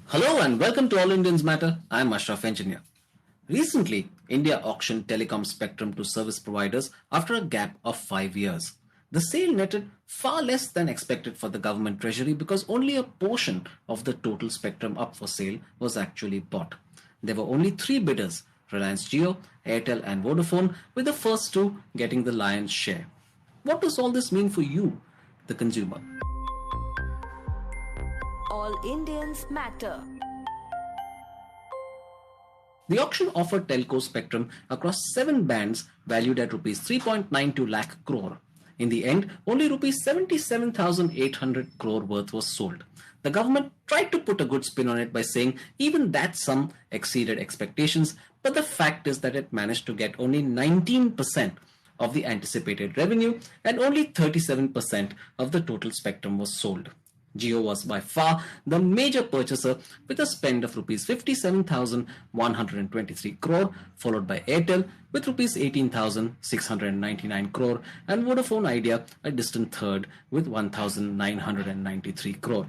Hello and welcome to All Indians Matter. I'm Ashraf Engineer. Recently, India auctioned telecom spectrum to service providers after a gap of 5 years. The sale netted far less than expected for the government treasury because only a portion of the total spectrum up for sale was actually bought. There were only three bidders: Reliance Jio, Airtel, and Vodafone, with the first two getting the lion's share. What does all this mean for you, the consumer? All Indians matter. The auction offered telco spectrum across 7 bands valued at Rs 3.92 lakh crore. In the end, only Rs 77,800 crore worth was sold. The government tried to put a good spin on it by saying even that sum exceeded expectations, but the fact is that it managed to get only 19% of the anticipated revenue and only 37% of the total spectrum was sold. Jio was by far the major purchaser with a spend of Rs 57,123 crore, followed by Airtel with Rs 18,699 crore and Vodafone Idea a distant third with 1,993 crore.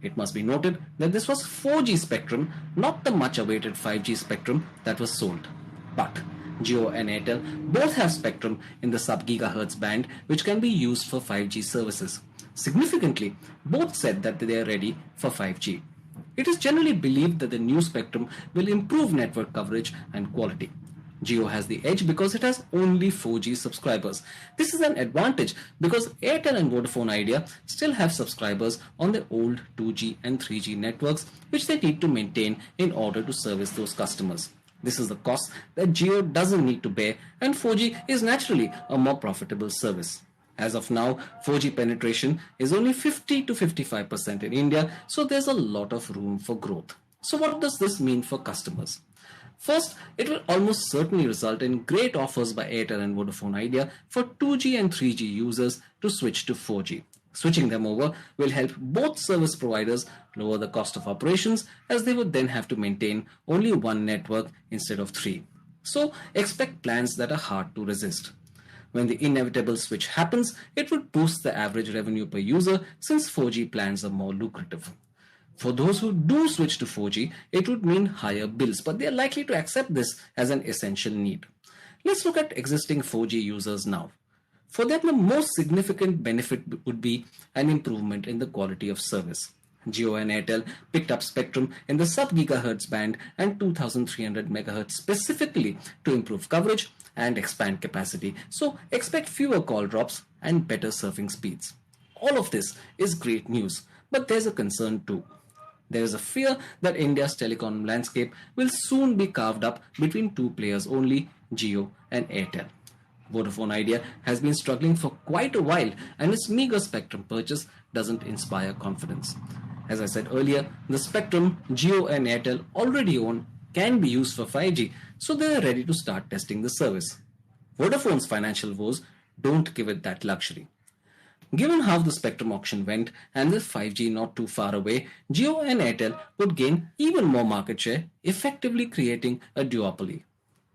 It must be noted that this was 4G spectrum, not the much awaited 5G spectrum that was sold. But Jio and Airtel both have spectrum in the sub-gigahertz band which can be used for 5G services. Significantly, both said that they are ready for 5G. It is generally believed that the new spectrum will improve network coverage and quality. Jio has the edge because it has only 4G subscribers. This is an advantage because Airtel and Vodafone Idea still have subscribers on the old 2G and 3G networks which they need to maintain in order to service those customers. This is the cost that Jio doesn't need to bear, and 4G is naturally a more profitable service. As of now, 4G penetration is only 50 to 55% in India, so there's a lot of room for growth. So what does this mean for customers? First, it will almost certainly result in great offers by Airtel and Vodafone Idea for 2G and 3G users to switch to 4G. Switching them over will help both service providers lower the cost of operations, as they would then have to maintain only one network instead of three. So expect plans that are hard to resist. When the inevitable switch happens, it would boost the average revenue per user since 4G plans are more lucrative. For those who do switch to 4G, it would mean higher bills, but they are likely to accept this as an essential need. Let's look at existing 4G users now. For them, the most significant benefit would be an improvement in the quality of service. Jio and Airtel picked up spectrum in the sub-gigahertz band and 2300 MHz specifically to improve coverage and expand capacity, so expect fewer call drops and better surfing speeds. All of this is great news, but there's a concern too. There is a fear that India's telecom landscape will soon be carved up between two players only, Jio and Airtel. Vodafone Idea has been struggling for quite a while, and its meager spectrum purchase doesn't inspire confidence. As I said earlier, the spectrum Jio and Airtel already own can be used for 5G, so they are ready to start testing the service. Vodafone's financial woes don't give it that luxury. Given how the spectrum auction went and with 5G not too far away, Jio and Airtel would gain even more market share, effectively creating a duopoly.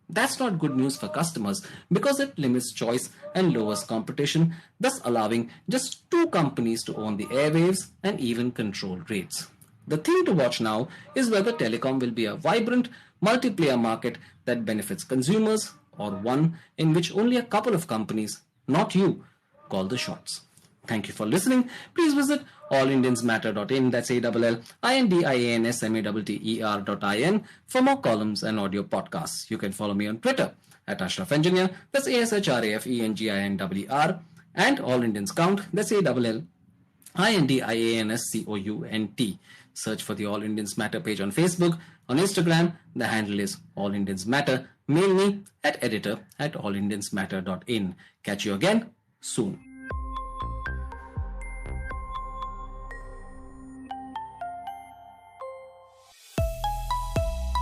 That's not good news for customers because it limits choice and lowers competition, thus allowing just two companies to own the airwaves and even control rates. The thing to watch now is whether telecom will be a vibrant, multiplayer market that benefits consumers, or one in which only a couple of companies, not you, call the shots. Thank you for listening. Please visit allindiansmatter.in, that's ALLINDIANSMATTER.in, for more columns and audio podcasts. You can follow me on Twitter at Ashraf Engineer, that's ASHRAFENGINWR, and All Indians Count, that's ALLINDIANSCOUNT. Search for the All Indians Matter page on Facebook. On Instagram, the handle is All Indians Matter. Mail me at editor@allindiansmatter.in. Catch you again soon.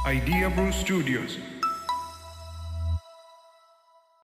Idea Brew Studios.